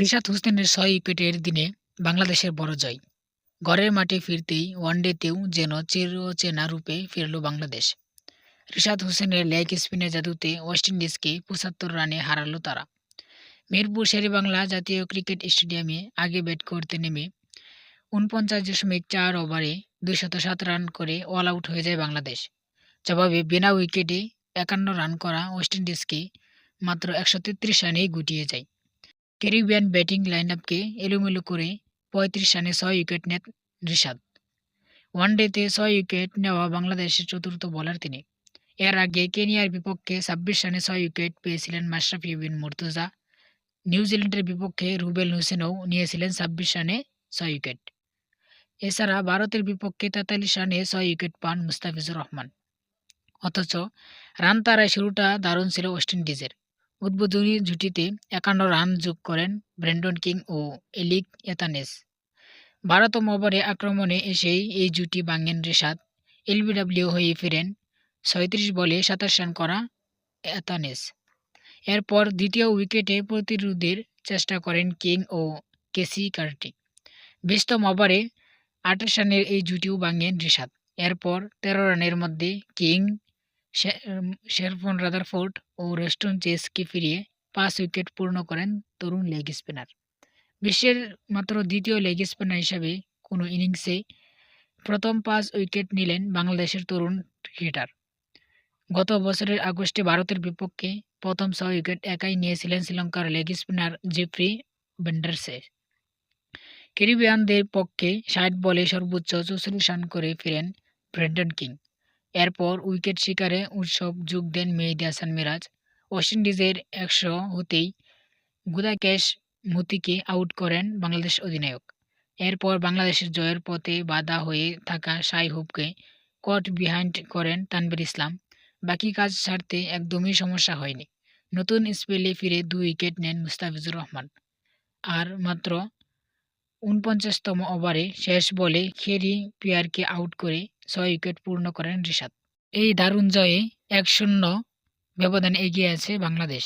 রিশাদ হোসেনের ৬ উইকেটের দিনে বাংলাদেশের বড় জয়। ঘরের মাঠে ফিরতেই ওয়ানডেতেও যেন চিরচেনা রূপে ফিরল বাংলাদেশ। রিশাদ হোসেনের লেগ স্পিনের জাদুতে ওয়েস্ট ইন্ডিজকে ৭৫ রানে হারাল তারা। মিরপুর শেরেবাংলা জাতীয় ক্রিকেট স্টেডিয়ামে আগে ব্যাট করতে নেমে ৪৯.৪ ওভারে ২০৭ রান করে অল আউট হয়ে যায় বাংলাদেশ। জবাবে বিনা উইকেটে ৫১ রান করা ওয়েস্ট ইন্ডিজকে মাত্র ১৩৩ রানেই গুটিয়ে যায়। ক্যারিবিয়ান ব্যাটিং লাইনআপকে এলোমেলো করে ৩৫ রানে ৬ উইকেট নেন রিশাদ। ওয়ানডেতে ৬ উইকেট নেওয়া বাংলাদেশের চতুর্থ বোলার তিনি। এর আগে কেনিয়ার বিপক্ষে ২৬ রানে ৬ উইকেট পেয়েছিলেন মাশরাফি বিন মুর্তজা। নিউজিল্যান্ডের বিপক্ষে রুবেল হোসেনও নিয়েছিলেন ২৬ রানে ৬ উইকেট। এছাড়া ভারতের বিপক্ষে ৪৩ রানে ৬ উইকেট পান মুস্তাফিজুর রহমান। অথচ রান তাড়ায় শুরুটা দারুণ ছিল ওয়েস্ট ইন্ডিজের। উদ্বোধনী জুটিতে ৫১ রান যোগ করেন ব্রেন্ডন কিং ও এলিক এতানেস। ১২তম ওভারে আক্রমণে এসেই এই জুটি ভাঙেন রিশাদ। এলবিডব্লিউ হয়ে ফিরেন ৩৬ বলে ২৭ রান করা এতানেস। এরপর দ্বিতীয় উইকেটে প্রতিরোধের চেষ্টা করেন কিং ও কেসি কার্টি। ২০তম ওভারে ২৮ রানের এই জুটিও ভাঙেন রিশাদ। এরপর ১৩ রানের মধ্যে কিং, শেরফন রাদারফোর্ড ও রেস্টন চেজকে ফিরিয়ে ৫ উইকেট পূর্ণ করেন তরুণ লেগ স্পিনার। বিশ্বের মাত্র দ্বিতীয় লেগ স্পিনার হিসেবে কোনো ইনিংসে প্রথম ৫ উইকেট নিলেন বাংলাদেশের তরুণ ক্রিকেটার। গত বছরের আগস্টে ভারতের বিপক্ষে প্রথম ৬ উইকেট একাই নিয়েছিলেন শ্রীলঙ্কার লেগ স্পিনার জেফ্রি ভেন্ডারসে। ক্যারিবিয়ানদের পক্ষে ৬০ বলে সর্বোচ্চ ৪৪ রান করে ফিরেন ব্রেন্ডন কিং। এরপর উইকেট শিকারে উৎসব যোগ দেন মেহেদী হাসান মিরাজ। ওয়েস্ট ইন্ডিজের ১০০ হতেই গুদাকেশ মতিকে আউট করেন বাংলাদেশ অধিনায়ক। এরপর বাংলাদেশের জয়ের পথে বাধা হয়ে থাকা শাই হোপকে কট বিহাইন্ড করেন তানভীর ইসলাম। বাকি কাজ সারতে একদমই সমস্যা হয়নি। নতুন স্পেলে ফিরে ২ উইকেট নেন মুস্তাফিজুর রহমান। আর মাত্র ৪৯তম ওভারে শেষ বলে খেরি পিয়ারকে আউট করে ৬ উইকেট পূর্ণ করেন রিশাদ। এই দারুণ জয়ে ১-০ ব্যবধানে এগিয়ে আছে বাংলাদেশ।